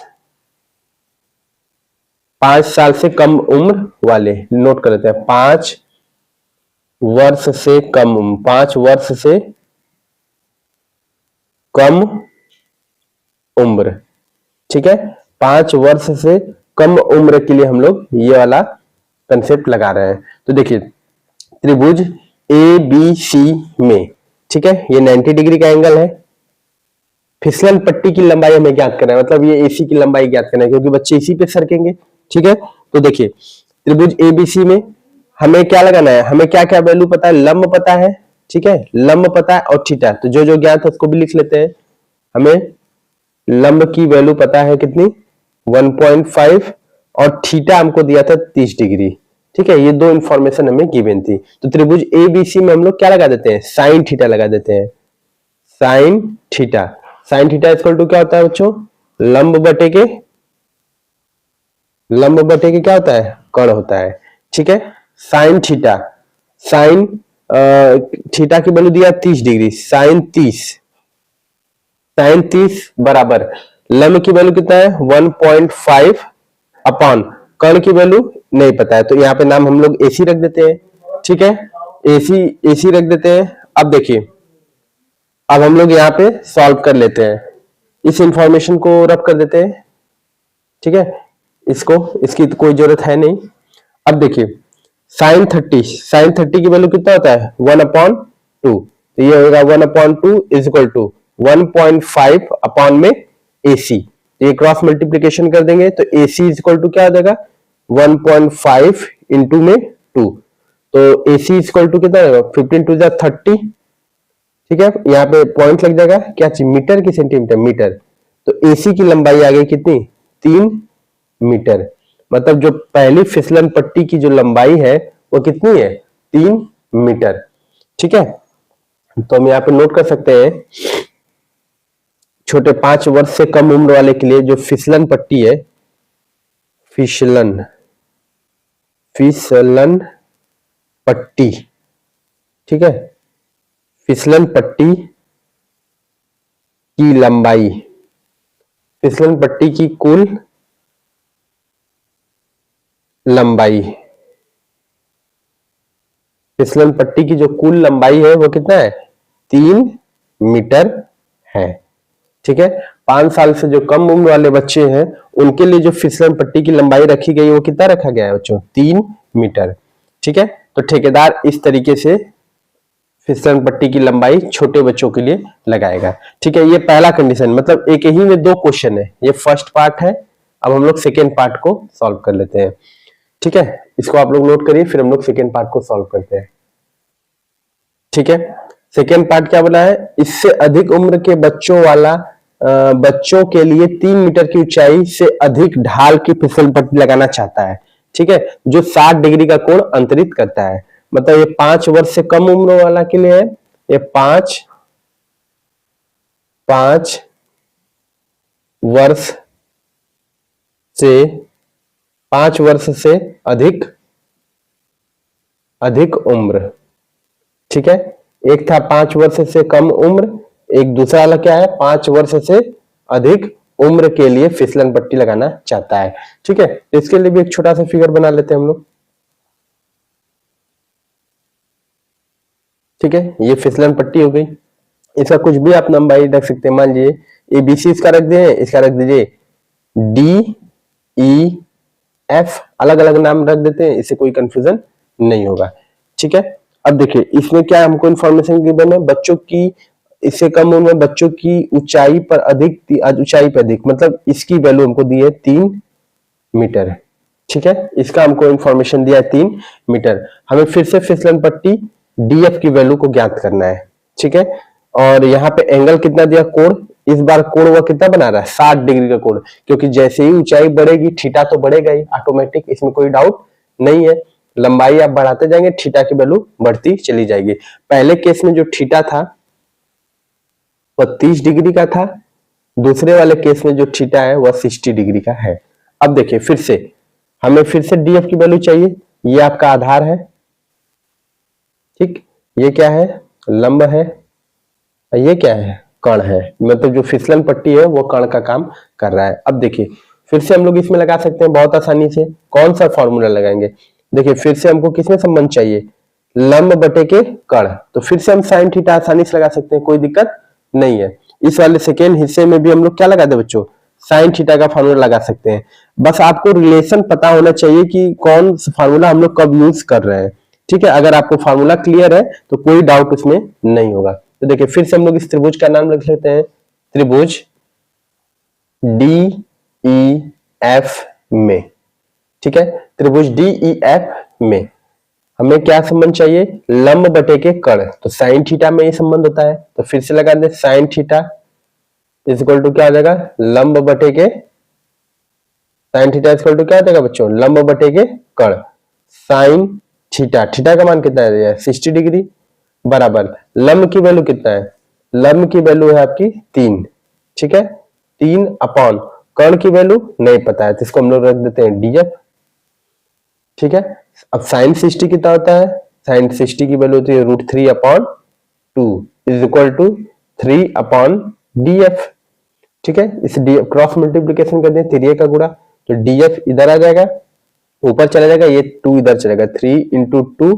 साल से कम उम्र वाले। नोट कर लेते हैं, 5 वर्ष से कम उम्र, 5 वर्ष से कम उम्र। ठीक है, 5 वर्ष से कम उम्र के लिए हम लोग ये वाला कंसेप्ट लगा रहे हैं। तो देखिए त्रिभुज ABC में, ठीक है, ये 90 डिग्री का एंगल है। फिसलन पट्टी की लंबाई हमें ज्ञात करना है, मतलब ये AC की लंबाई ज्ञात करना है क्योंकि बच्चे इसी पे सरकेंगे। ठीक है, तो देखिए त्रिभुज ABC में हमें क्या लगाना है, हमें क्या क्या वैल्यू पता है, लंब पता है। ठीक है, लंब पता है और थीटा, तो जो जो ज्ञात है उसको भी लिख लेते हैं। हमें लंब की वैल्यू पता है कितनी, 1.5 और थीटा हमको दिया था 30 डिग्री। ठीक है, ये दो इंफॉर्मेशन हमें गिवन थी। तो त्रिभुज एबीसी में हम लोग क्या लगा देते हैं, साइन थीटा लगा देते हैं। Sine theta, sine theta equal to क्या होता है बच्चों, लंब बटे के क्या होता है, कर्ण होता है। ठीक है, साइन थीटा, साइन थीटा की वैल्यू दिया 30 डिग्री, साइन 30 बराबर लंब की वैल्यू कितना है 1.5 अपॉन कर्ण की वैल्यू नहीं पता है, तो यहाँ पे नाम हम लोग एसी रख देते हैं। ठीक है, एसी रख देते हैं। अब देखिए, अब हम लोग यहाँ पे सॉल्व कर लेते हैं, इस इंफॉर्मेशन को रब कर देते हैं। ठीक है, इसकी तो कोई जरूरत है नहीं। अब देखिए साइन 30 की वैल्यू कितना होता है 1/2, तो ये होगा 1/2 इज इक्वल टू 1.5 अपॉन में AC, ये क्रॉस मल्टीप्लीकेशन कर देंगे तो AC इज इक्वल टू क्या हो जाएगा 1.5 इंटू में 2, तो AC इज इक्वल टू कितना होगा 15 टू 30। ठीक है, यहाँ पे पॉइंट लग जाएगा, क्या चाहिए मीटर की सेंटीमीटर, मीटर। तो AC की लंबाई आ गई कितनी 3 मीटर, मतलब जो पहली फिसलन पट्टी की जो लंबाई है वो कितनी है 3 मीटर। ठीक है, तो हम यहाँ पे नोट कर सकते हैं छोटे 5 वर्ष से कम उम्र वाले के लिए जो फिसलन पट्टी है, फिसलन पट्टी, ठीक है, फिसलन पट्टी की लंबाई, फिसलन पट्टी की कुल लंबाई, फिसलन पट्टी की जो कुल लंबाई है वो कितना है 3 मीटर है। ठीक है, 5 साल से जो कम उम्र वाले बच्चे हैं उनके लिए जो फिसलन पट्टी की लंबाई रखी गई वो कितना रखा गया है बच्चों 3 मीटर। ठीक है, तो ठेकेदार इस तरीके से फिसलन पट्टी की लंबाई छोटे बच्चों के लिए लगाएगा। ठीक है, ये पहला कंडीशन, मतलब एक ही में 2 क्वेश्चन है, ये फर्स्ट पार्ट है। अब हम लोग सेकेंड पार्ट को सॉल्व कर लेते हैं। ठीक है, इसको आप लोग नोट करिए, फिर हम लोग सेकेंड पार्ट को सॉल्व करते हैं। ठीक है, सेकेंड पार्ट क्या बोला है, इससे अधिक उम्र के बच्चों के लिए 3 मीटर की ऊंचाई से अधिक ढाल की फिसल पट्टी लगाना चाहता है। ठीक है, जो 60 डिग्री का कोण अंतरित करता है, मतलब ये 5 वर्ष से कम उम्र वाला के लिए है, ये 5 वर्ष से अधिक उम्र। ठीक है, एक था 5 वर्ष से कम उम्र, एक दूसरा वाला क्या है 5 वर्ष से अधिक उम्र के लिए फिसलन पट्टी लगाना चाहता है। ठीक है, तो इसके लिए भी एक छोटा सा फिगर बना लेते हैं हम लोग। ठीक है, ये फिसलन पट्टी हो गई, इसका कुछ भी आप लंबाई रख सकते हैं, मान लीजिए ABC इसका रख दिए, इसका रख दीजिए DEF, अलग अलग नाम रख देते हैं, इससे कोई कंफ्यूजन नहीं होगा। ठीक है, अब देखिए इसमें क्या हमको इन्फॉर्मेशन गिवन है, बच्चों की इससे कम उम्र में बच्चों की ऊंचाई पर अधिक, मतलब इसकी वैल्यू हमको दी है 3 मीटर। ठीक है, इसका हमको इन्फॉर्मेशन दिया है 3 मीटर। हमें फिर से फिसलन पट्टी DF की वैल्यू को ज्ञात करना है। ठीक है, और यहाँ पे एंगल कितना दिया, कोण, इस बार कोण वह कितना बना रहा है 60 डिग्री का कोण, क्योंकि जैसे ही ऊंचाई बढ़ेगी थीटा तो बढ़ेगा ही ऑटोमेटिक, इसमें कोई डाउट नहीं है। लंबाई आप बढ़ाते जाएंगे थीटा की वैल्यू बढ़ती चली जाएगी। पहले केस में जो थीटा था वह 30 डिग्री का था, दूसरे वाले केस में जो थीटा है वह 60 डिग्री का है। अब देखिए फिर से हमें फिर से DF की वैल्यू चाहिए, ये आपका आधार है। ठीक, ये क्या है लंब है, ये क्या है कण है, मतलब जो फिसलन पट्टी है वो कण का काम कर रहा है। अब देखिए फिर से हम लोग इसमें लगा सकते हैं बहुत आसानी से, कौन सा फॉर्मूला लगाएंगे, देखिए फिर से हमको किसमें संबंध चाहिए, लंब बटे के कण, तो फिर से हम साइन थीटा आसानी से लगा सकते हैं, कोई दिक्कत नहीं है। इस वाले सेकेंड हिस्से में भी हम लोग क्या लगा दे बच्चों, साइन थीटा का फॉर्मूला लगा सकते हैं। बस आपको रिलेशन पता होना चाहिए कि कौन सा फॉर्मूला हम लोग कब यूज कर रहे हैं। ठीक है, अगर आपको फॉर्मूला क्लियर है तो कोई डाउट उसमें नहीं होगा। तो देखिए फिर से हम लोग इस त्रिभुज का नाम रख लेते हैं, त्रिभुज DEF में। ठीक है, त्रिभुज DEF में हमें क्या संबंध चाहिए, लंब बटे के कण, तो साइन थीटा में ये संबंध होता है, तो फिर से लगा दे sine theta is equal to क्या आ जाएगा, लंब बटे के साइन थीटा इक्वल टू क्या हो जाएगा बच्चों, लंब बटे के कर्ण, साइन थीटा, थीटा का मान कितना है 60 डिग्री, बराबर लंब की वैल्यू कितना है, लंब की वैल्यू है आपकी 3, ठीक है, 3 अपॉन कर्ण की वैल्यू नहीं पता है तो इसको हम लोग रख देते हैं डीएफ, ठीक है। अब साइन 60 कितना होता है, साइन 60 की वैल्यू होती है √3 upon 2 is equal to 3 upon DF, ठीक है। इस डीएफ क्रॉस मल्टीप्लीकेशन कर दें, 3 का गुणा, तो डीएफ इधर आ जाएगा, ऊपर चला जाएगा, ये 2 इधर चलेगा, 3 इंटू 2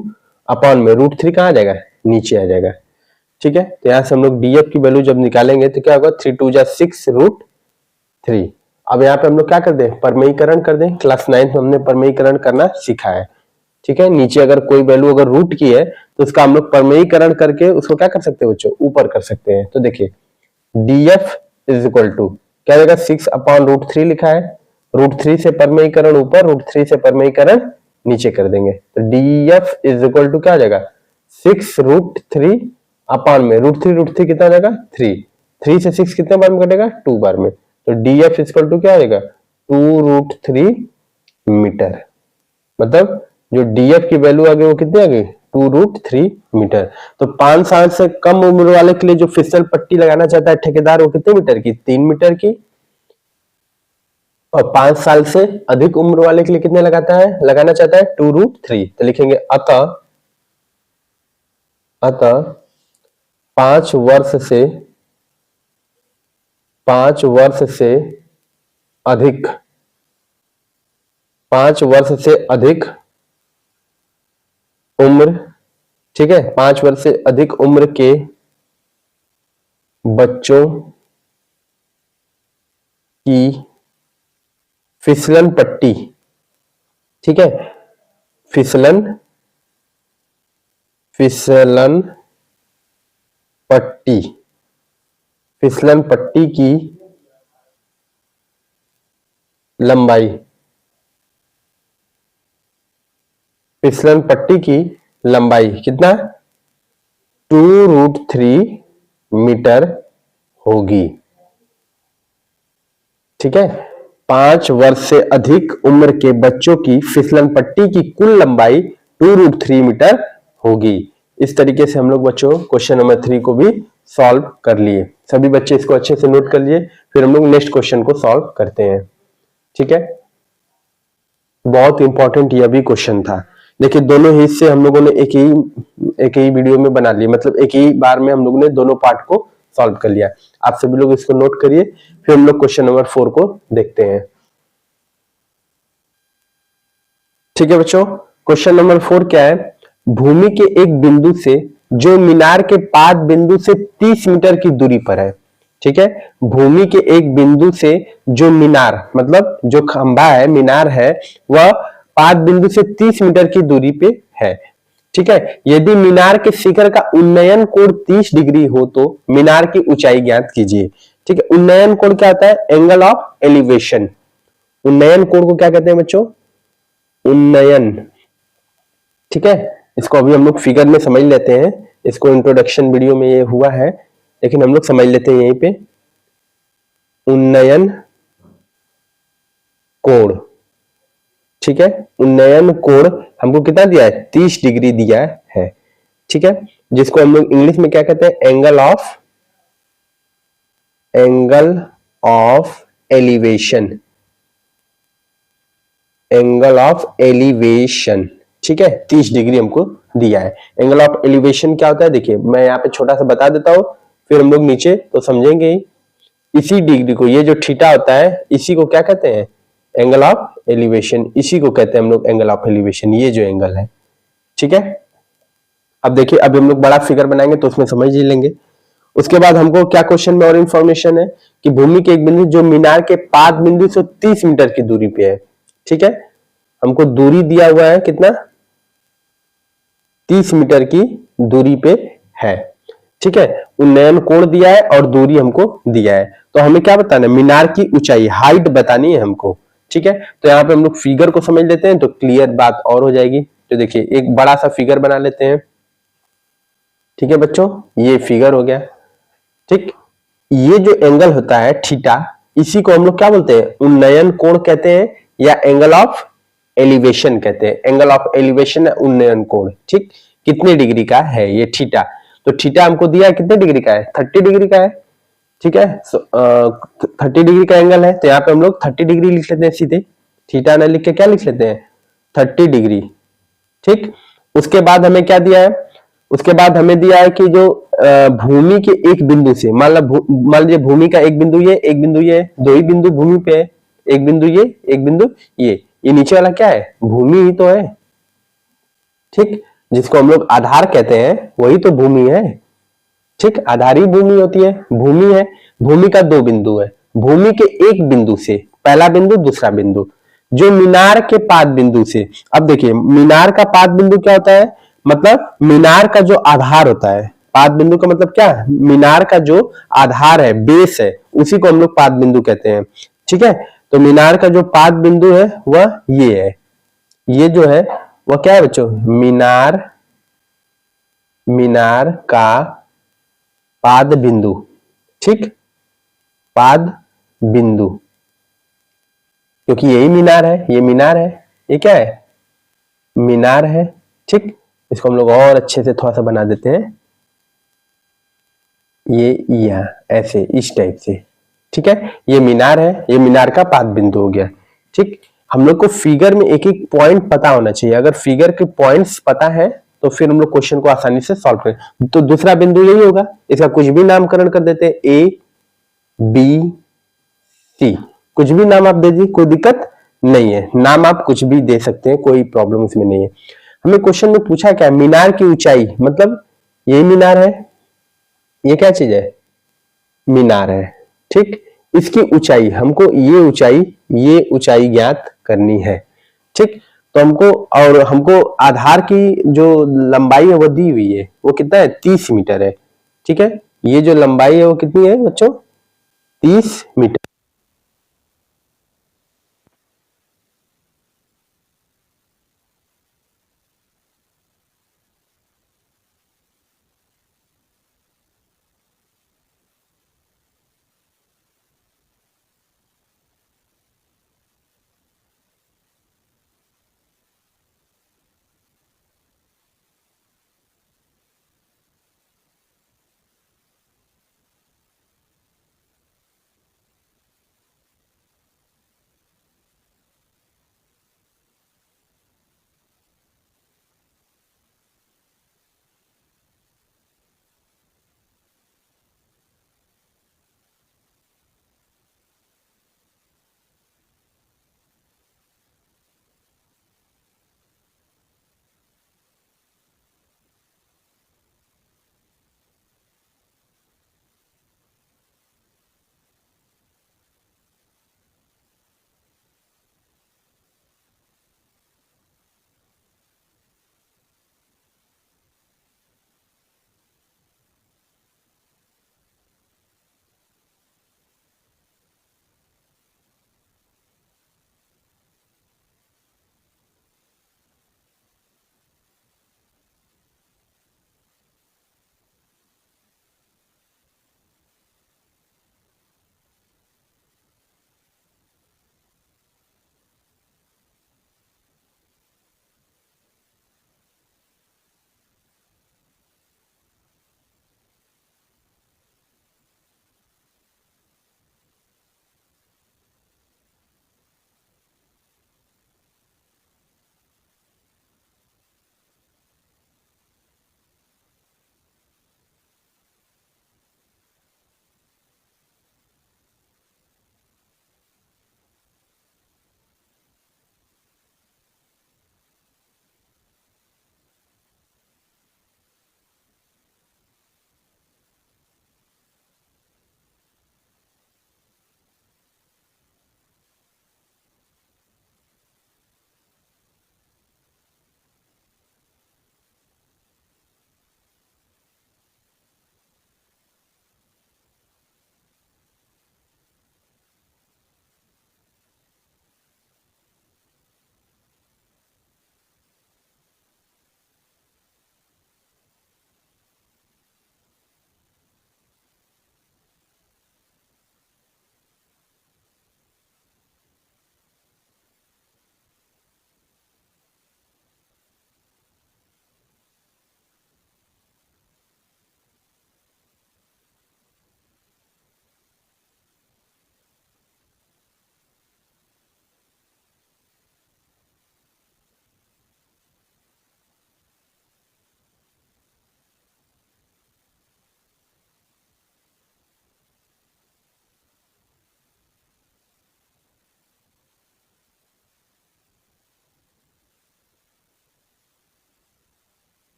अपॉन में √3 कहाँ आ जाएगा, नीचे आ जाएगा, ठीक है। तो यहां से हम लोग डीएफ की वैल्यू जब निकालेंगे तो क्या होगा, 3 2 जा 6 √3। अब यहाँ पे हम लोग क्या कर दें, परमेयीकरण कर दें, क्लास 9 में हमने परमेयीकरण करना सीखा है, ठीक है। नीचे अगर कोई वैल्यू अगर रूट की है तो उसका हम लोग परमेयीकरण करके उसको क्या कर सकते हैं बच्चों, ऊपर कर सकते हैं। तो देखिए डीएफ इज इक्वल टू क्या देगा, 6 अपॉन √3 लिखा है, √3 से परमेयीकरण ऊपर, √3 से परमेयीकरण नीचे कर देंगे, तो डीएफ इज इक्वल टू क्या आ जाएगा, 6 √3 अपॉन में √3 कितना आ जाएगा 3, 3 से 6 कितने बार में कटेगा, 2 बार में, तो डीएफ इक्वल टू क्या आएगा 2√3 मीटर, मतलब जो डीएफ की वैल्यू आ गई वो कितनी आ गई 2√3 मीटर। तो 5 साल से कम उम्र वाले के लिए जो फिसल पट्टी लगाना चाहता है ठेकेदार, वो कितने मीटर की, 3 मीटर की, और 5 साल से अधिक उम्र वाले के लिए कितने लगाना चाहता है 2√3। तो लिखेंगे अतः 5 वर्ष से अधिक 5 वर्ष से अधिक उम्र, ठीक है, 5 वर्ष से अधिक उम्र के बच्चों की फिसलन पट्टी, ठीक है, फिसलन पट्टी की लंबाई, फिसलन पट्टी की लंबाई कितना 2√3 मीटर होगी, ठीक है। 5 वर्ष से अधिक उम्र के बच्चों की फिसलन पट्टी की कुल लंबाई 2√3 मीटर होगी। इस तरीके से हम लोग बच्चों क्वेश्चन नंबर 3 को भी सॉल्व कर लिए। सभी बच्चे इसको अच्छे से नोट कर लिए, फिर हम लोग नेक्स्ट क्वेश्चन को सॉल्व करते हैं, ठीक है। बहुत इंपॉर्टेंट यह भी क्वेश्चन था। देखिए दोनों ही हिस्से हम लोगों ने एक ही वीडियो में बना लिए, मतलब एक ही बार में हम लोगों ने दोनों पार्ट को सॉल्व कर लिया। आप सभी लोग इसको नोट करिए, फिर हम लोग क्वेश्चन नंबर 4 को देखते हैं, ठीक है बच्चों। क्वेश्चन नंबर 4 क्या है, भूमि के एक बिंदु से जो मीनार के पाद बिंदु से 30 मीटर की दूरी पर है, ठीक है। भूमि के एक बिंदु से जो मीनार, मतलब जो खंभा है, मीनार है, वह पाद बिंदु से 30 मीटर की दूरी पे है, ठीक है। यदि मीनार के शिखर का उन्नयन कोण 30 डिग्री हो तो मीनार की ऊंचाई ज्ञात कीजिए, ठीक है। उन्नयन कोण क्या होता है, एंगल ऑफ एलिवेशन। उन्नयन कोण को क्या कहते हैं बच्चों, उन्नयन, ठीक है। इसको अभी हम लोग फिगर में समझ लेते हैं, इसको इंट्रोडक्शन वीडियो में ये हुआ है, लेकिन हम लोग समझ लेते हैं यहीं पे। उन्नयन कोण, ठीक है, उन्नयन कोण हमको कितना दिया है 30 डिग्री दिया है, ठीक है, जिसको हम लोग इंग्लिश में क्या कहते हैं, angle of elevation, angle of elevation, ठीक है, 30 डिग्री हमको दिया है। एंगल ऑफ एलिवेशन क्या होता है, देखिए मैं यहाँ पे छोटा सा बता देता हूं, फिर हम लोग नीचे तो समझेंगे ही। इसी डिग्री को, ये जो थीटा होता है, इसी को क्या कहते हैं, एंगल ऑफ एलिवेशन, इसी को कहते हैं हम लोग एंगल ऑफ एलिवेशन, ये जो एंगल है, ठीक है। अब देखिए अभी हम लोग बड़ा फिगर बनाएंगे तो उसमें समझ ही लेंगे। उसके बाद हमको क्या क्वेश्चन में और इंफॉर्मेशन है कि भूमि के एक बिंदु जो मीनार के पाद बिंदु से 30 मीटर की दूरी पे है, ठीक है। हमको दूरी दिया हुआ है कितना, 30 मीटर की दूरी पे है, ठीक है। उन्नयन कोण दिया है और दूरी हमको दिया है, तो हमें क्या बताना है, मीनार की ऊंचाई, हाइट बतानी है हमको, ठीक है। तो यहाँ पे हम लोग फिगर को समझ लेते हैं तो क्लियर बात और हो जाएगी। तो देखिए एक बड़ा सा फिगर बना लेते हैं, ठीक है बच्चों, ये फिगर हो गया, ठीक। ये जो एंगल होता है थीटा, इसी को हम लोग क्या बोलते हैं, उन्नयन कोण कहते हैं या एंगल ऑफ एलिवेशन कहते हैं। एंगल ऑफ एलिवेशन है उन्नयन कोण। ठीक, कितने डिग्री का है ये थीटा, तो थीटा हमको दिया है कितने डिग्री का है, 30 डिग्री का है। ठीक है, 30 डिग्री का एंगल है, तो यहाँ पे हम लोग 30 डिग्री लिख लेते हैं सीधे, थीटा ना लिख के क्या लिख लेते हैं 30 डिग्री। ठीक, उसके बाद हमें क्या दिया है, उसके बाद हमें दिया है कि जो भूमि के एक बिंदु से, मान लीजिए भूमि का एक बिंदु ये, एक बिंदु ये, दो ही बिंदु भूमि पे है, एक बिंदु ये, एक बिंदु ये नीचे वाला क्या है, भूमि ही तो है। ठीक, जिसको हम लोग आधार कहते हैं वही तो भूमि है। ठीक, आधारी भूमि होती है, भूमि है। भूमि का दो बिंदु है, भूमि के एक बिंदु से, पहला बिंदु दूसरा बिंदु, जो मीनार के पाद बिंदु से। अब देखिए मीनार का पाद बिंदु क्या होता है, मतलब मीनार का जो आधार होता है, पाद बिंदु का मतलब क्या है, मीनार का जो आधार है, बेस है, उसी को हम लोग पाद बिंदु कहते हैं। ठीक है, तो मीनार का जो पाद बिंदु है वह ये है, ये जो है वह क्या है बच्चों, मीनार, मीनार का पाद बिंदु। ठीक, पाद बिंदु, क्योंकि यही मीनार है, ये मीनार है, ये क्या है, मीनार है। ठीक, इसको हम लोग और अच्छे से थोड़ा सा बना देते हैं, ये यहाँ ऐसे इस टाइप से। ठीक है, ये मीनार है, ये मीनार का पाद बिंदु हो गया। ठीक, हम लोग को फिगर में एक एक पॉइंट पता होना चाहिए, अगर फिगर के पॉइंट्स पता है तो फिर हम लोग क्वेश्चन को आसानी से सॉल्व करें। तो दूसरा बिंदु यही होगा, इसका कुछ भी नामकरण कर देते हैं, ए बी सी, कुछ भी नाम आप दे दीजिए, कोई दिक्कत नहीं है, नाम आप कुछ भी दे सकते हैं, कोई प्रॉब्लम इसमें नहीं है। हमें क्वेश्चन में पूछा क्या, मीनार की ऊंचाई, मतलब यही मीनार है, ये क्या चीज है, मीनार है। ठीक, इसकी ऊंचाई, हमको ये ऊंचाई ज्ञात करनी है। ठीक, तो हमको आधार की जो लंबाई है वो दी हुई है, वो कितना है 30 मीटर है। ठीक है, ये जो लंबाई है वो कितनी है बच्चों, 30 मीटर।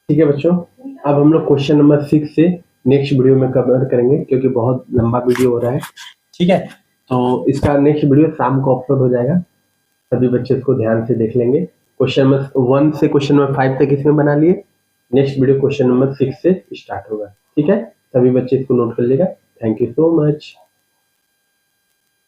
ठीक है बच्चों, अब हम लोग क्वेश्चन नंबर 6 से नेक्स्ट वीडियो में कवर करेंगे क्योंकि बहुत लंबा वीडियो हो रहा है। ठीक है, तो इसका नेक्स्ट वीडियो शाम को अपलोड हो जाएगा, सभी बच्चे इसको ध्यान से देख लेंगे। क्वेश्चन नंबर 1 से क्वेश्चन नंबर 5 तक इसमें बना लिए, नेक्स्ट वीडियो क्वेश्चन नंबर 6 से स्टार्ट होगा। ठीक है, सभी बच्चे इसको नोट कर लेगा। Thank you so much.